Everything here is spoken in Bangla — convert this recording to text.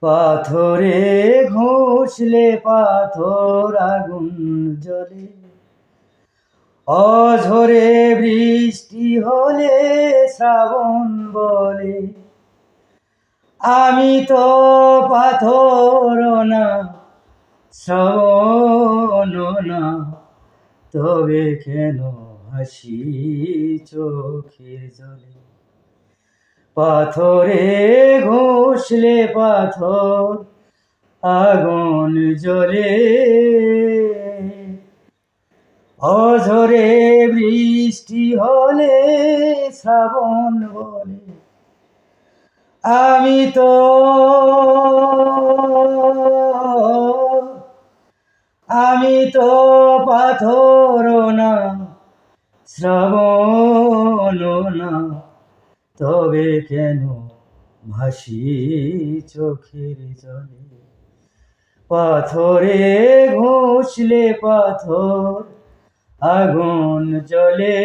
পাথরে ঘষলে পাথর আগুন জ্বলে, অঝরে বৃষ্টি হলে শ্রাবণ বলে, আমি তো পাথর না শ্রাবণ না, তবে কেন হাসি চোখের জলে। পাথরে ঘষলে পাথর আগুন জ্বলে, অঝরে বৃষ্টি হলে শ্রাবণ বলে, আমি তো পাথর না শ্রাবণ না, তবে কেন ভাসি চোখের জলে। পাথরে ঘষলে পাথর আগুন জ্বলে।